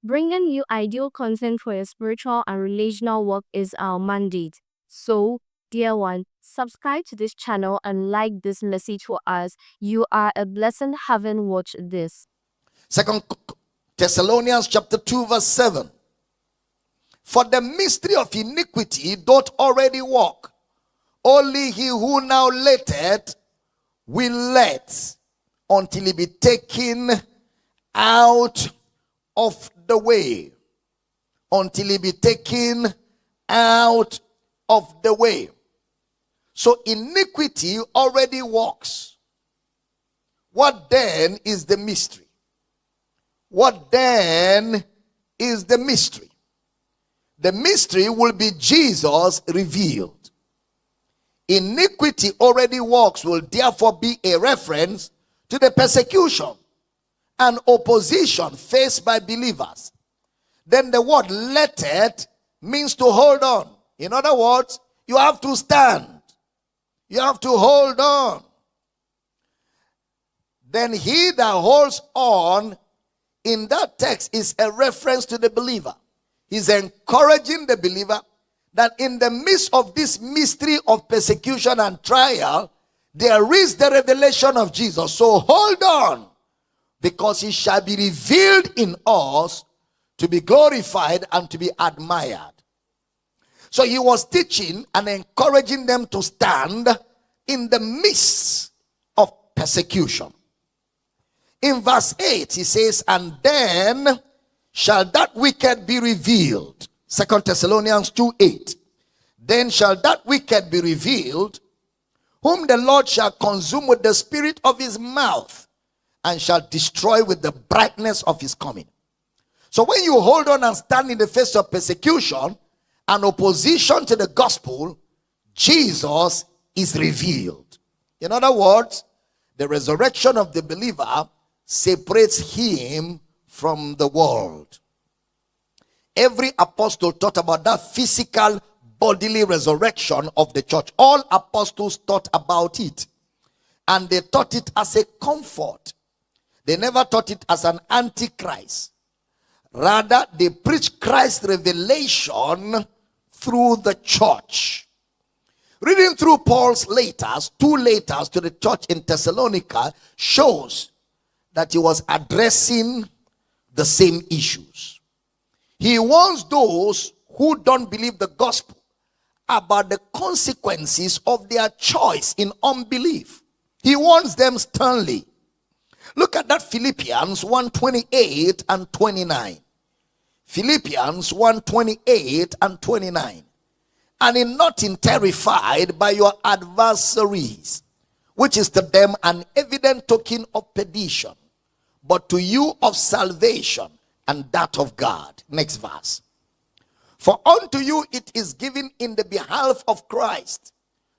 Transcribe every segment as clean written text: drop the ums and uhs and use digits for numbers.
Bringing you ideal content for your spiritual and relational work is our mandate. So, dear one, subscribe to this channel and like this message for us. You are a blessing having watched this. Second Thessalonians chapter 2 verse 7. For the mystery of iniquity doth already work. Only he who now letteth will let until he be taken out of the way. Until he be taken out of the way. So iniquity already works. What then is the mystery? What then is the mystery? The mystery will be Jesus revealed. Iniquity already works will therefore be a reference to the persecution and opposition faced by believers. Then the word letteth means to hold on. In other words, you have to stand. You have to hold on. Then he that holds on in that text is a reference to the believer. He's encouraging the believer that in the midst of this mystery of persecution and trial, there is the revelation of Jesus. So hold on, because he shall be revealed in us to be glorified and to be admired. So he was teaching and encouraging them to stand in the midst of persecution. In verse 8, he says, and then shall that wicked be revealed. 2 Thessalonians 2:8. Then shall that wicked be revealed, whom the Lord shall consume with the spirit of his mouth, and shall destroy with the brightness of his coming. So when you hold on and stand in the face of persecution and opposition to the gospel, Jesus is revealed. In other words, the resurrection of the believer separates him from the world. Every apostle taught about that physical bodily resurrection of the church. All apostles taught about it, and they taught it as a comfort. They never taught it as an antichrist. Rather, they preached Christ's revelation through the church. Reading through Paul's letters, 2 letters to the church in Thessalonica, shows that he was addressing the same issues. He warns those who don't believe the gospel about the consequences of their choice in unbelief. He warns them sternly. Look at that, Philippians 1:28 and 29. Philippians 1:28 and 29. And in nothing terrified by your adversaries, which is to them an evident token of perdition, but to you of salvation and that of God. Next verse. For unto you it is given in the behalf of Christ,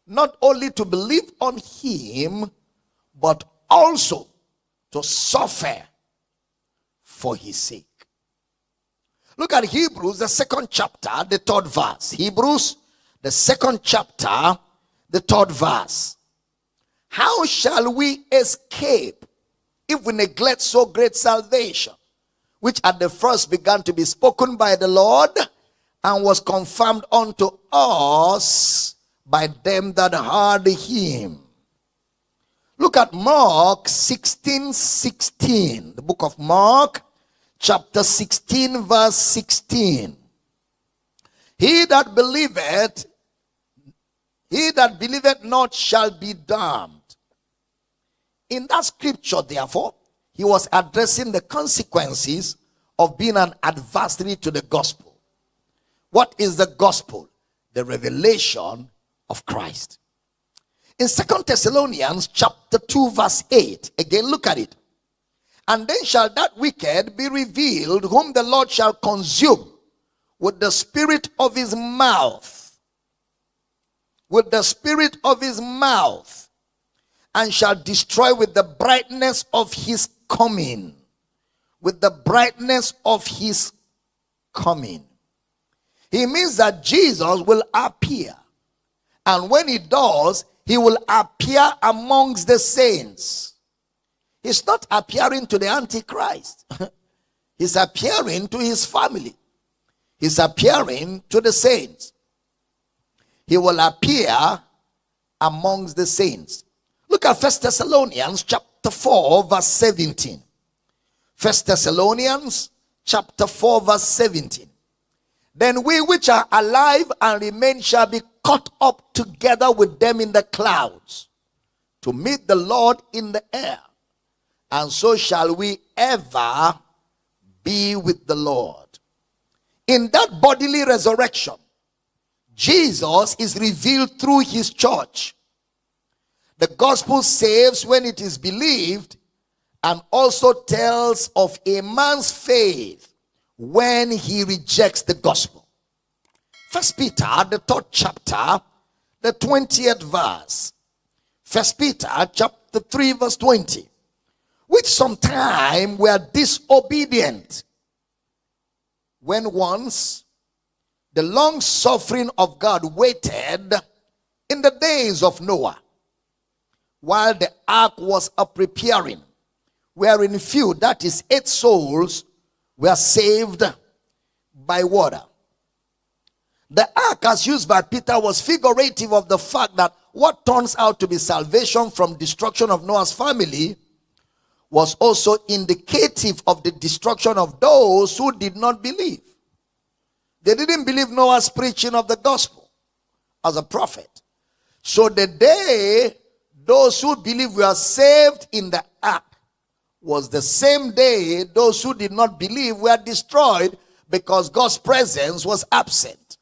not only to believe on him, but also to suffer for his sake. Look at Hebrews, the 2nd chapter, the 3rd verse. Hebrews, the 2nd chapter, the 3rd verse. How shall we escape if we neglect so great salvation, which at the first began to be spoken by the Lord, and was confirmed unto us by them that heard him? Look at Mark 16:16. The book of Mark, chapter 16, verse 16. He that believeth not shall be damned. In that scripture, therefore, he was addressing the consequences of being an adversary to the gospel. What is the gospel? The revelation of Christ. In 2 Thessalonians chapter 2 verse 8, again look at it. And then shall that wicked be revealed, whom the Lord shall consume with the spirit of his mouth. With the spirit of his mouth. And shall destroy with the brightness of his coming. With the brightness of his coming. He means that Jesus will appear. And when he does, he will appear amongst the saints. He's not appearing to the Antichrist. He's appearing to his family. He's appearing to the saints. He will appear amongst the saints. Look at 1 Thessalonians chapter 4 verse 17. 1 Thessalonians chapter 4 verse 17. Then we which are alive and remain shall be caught up together with them in the clouds to meet the Lord in the air. And so shall we ever be with the Lord. In that bodily resurrection, Jesus is revealed through his church. The gospel saves when it is believed, and also tells of a man's faith when he rejects the gospel. 1 Peter, the 3rd chapter, the 20th verse. 1 Peter chapter 3 verse 20. Which sometime were disobedient, when once the long suffering of God waited in the days of Noah, while the ark was a preparing, wherein few, that is 8 souls, were saved by water. The ark as used by Peter was figurative of the fact that what turns out to be salvation from destruction of Noah's family was also indicative of the destruction of those who did not believe. They didn't believe Noah's preaching of the gospel as a prophet. So the day those who believe were saved in the ark was the same day those who did not believe were destroyed because God's presence was absent.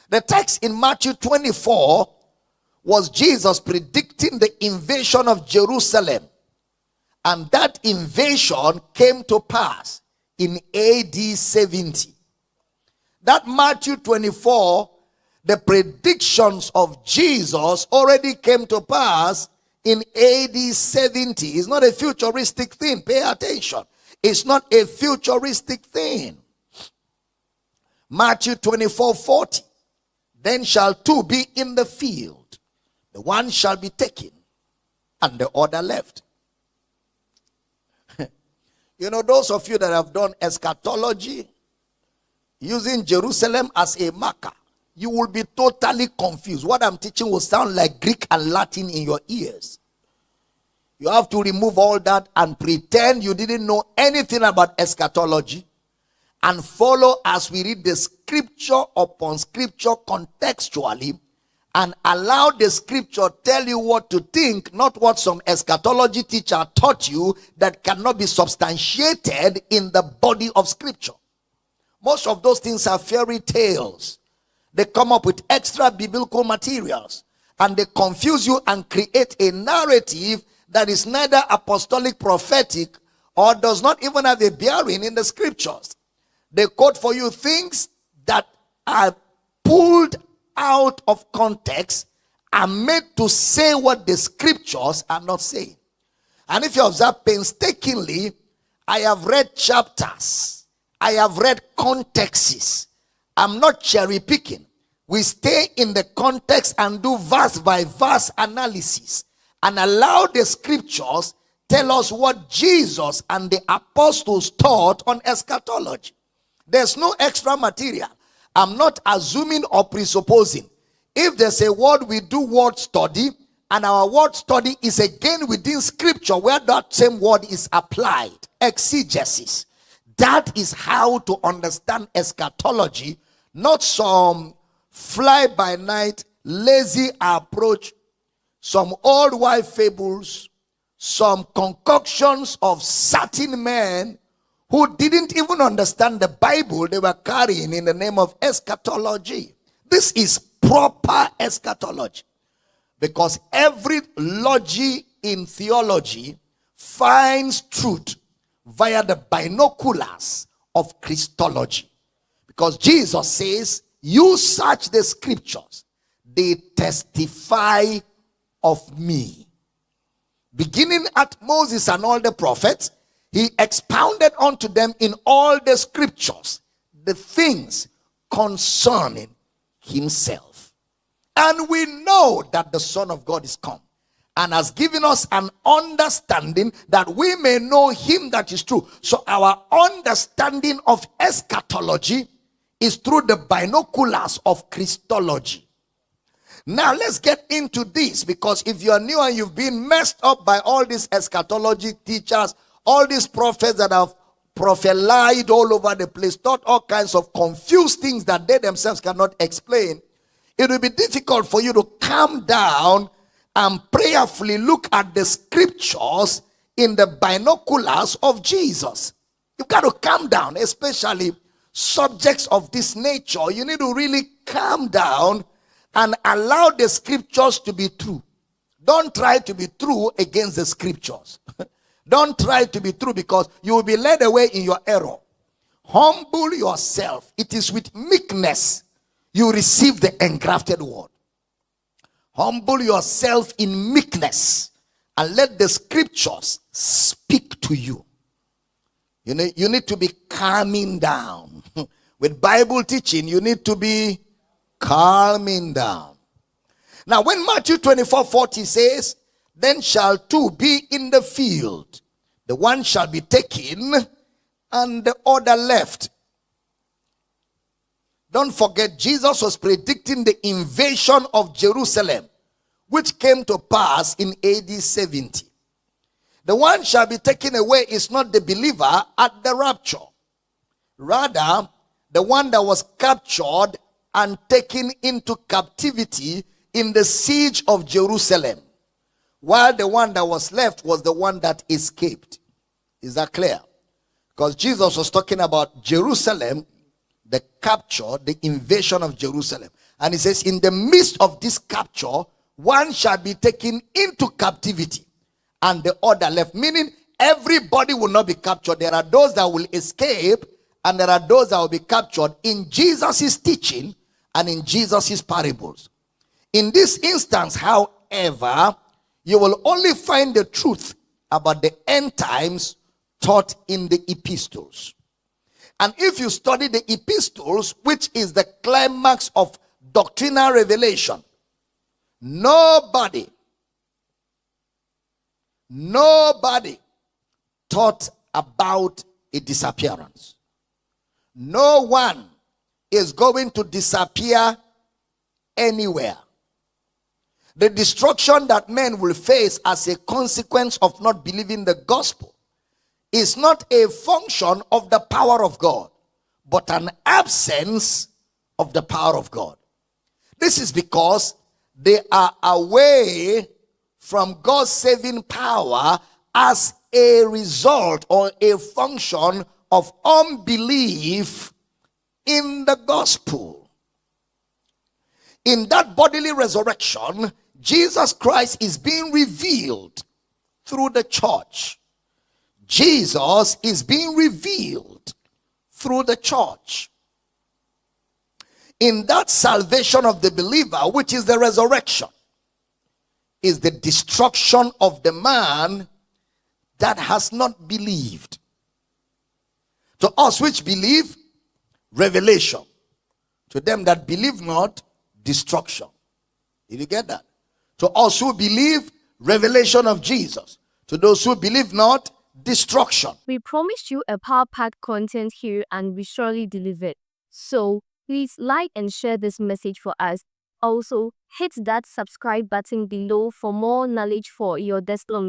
The text in Matthew 24 was Jesus predicting the invasion of Jerusalem. And that invasion came to pass in AD 70. That Matthew 24, the predictions of Jesus already came to pass in AD 70. It's not a futuristic thing. Pay attention. It's not a futuristic thing. Matthew 24:40. Then shall 2 be in the field. The one shall be taken and the other left. You know, those of you that have done eschatology using Jerusalem as a marker, you will be totally confused. What I'm teaching will sound like Greek and Latin in your ears. You have to remove all that and pretend you didn't know anything about eschatology and follow as we read the scripture upon scripture contextually and allow the scripture tell you what to think, not what some eschatology teacher taught you that cannot be substantiated in the body of scripture. Most of those things are fairy tales. They come up with extra biblical materials and they confuse you and create a narrative that is neither apostolic, prophetic, or does not even have a bearing in the scriptures. They quote for you things that are pulled out of context and made to say what the scriptures are not saying. And if you observe painstakingly, I have read chapters, I have read contexts. I'm not cherry picking. We stay in the context and do verse by verse analysis and allow the scriptures tell us what Jesus and the apostles taught on eschatology. There's no extra material. I'm not assuming or presupposing. If there's a word, we do word study, and our word study is again within scripture where that same word is applied. Exegesis. That is how to understand eschatology, not some fly-by-night, lazy approach, some old wife fables, some concoctions of certain men who didn't even understand the Bible they were carrying in the name of eschatology. This is proper eschatology. Because every logy in theology finds truth via the binoculars of Christology. Because Jesus says, you search the scriptures, they testify of me. Beginning at Moses and all the prophets, he expounded unto them in all the scriptures the things concerning himself. And we know that the Son of God is come and has given us an understanding that we may know him that is true. So our understanding of eschatology is through the binoculars of Christology. Now let's get into this, because if you are new and you've been messed up by all these eschatology teachers, all these prophets that have prophesied all over the place, taught all kinds of confused things that they themselves cannot explain, it will be difficult for you to calm down and prayerfully look at the scriptures in the binoculars of Jesus. You've got to calm down, especially subjects of this nature. You need to really calm down and allow the scriptures to be true. Don't try to be true against the scriptures. Don't try to be true, because you will be led away in your error. Humble yourself. It is with meekness you receive the engrafted word. Humble yourself in meekness and let the scriptures speak to you. You need to be calming down. With Bible teaching, you need to be calming down. Now, when Matthew 24:40 says, then shall two be in the field, the one shall be taken and the other left. Don't forget, Jesus was predicting the invasion of Jerusalem, which came to pass in AD 70. The one shall be taken away is not the believer at the rapture. Rather, the one that was captured and taken into captivity in the siege of Jerusalem, while the one that was left was the one that escaped. Is that clear? Because Jesus was talking about Jerusalem, the capture, the invasion of Jerusalem. And he says, in the midst of this capture, one shall be taken into captivity and the other left. Meaning, everybody will not be captured. There are those that will escape, and there are those that will be captured in Jesus' teaching and in Jesus' parables. In this instance, however, you will only find the truth about the end times taught in the epistles. And if you study the epistles, which is the climax of doctrinal revelation, nobody taught about a disappearance. No one is going to disappear anywhere. The destruction that men will face as a consequence of not believing the gospel is not a function of the power of God, but an absence of the power of God. This is because they are away from God's saving power as a result or a function of unbelief in the gospel. In that bodily resurrection, Jesus Christ is being revealed through the church. Jesus is being revealed through the church. In that salvation of the believer, which is the resurrection, is the destruction of the man that has not believed. To us which believe, revelation. To them that believe not, destruction. Did you get that? To us who believe, revelation of Jesus. To those who believe not, destruction. We promised you a power-packed content here, and we surely delivered. So, please like and share this message for us. Also, hit that subscribe button below for more knowledge for your desktop.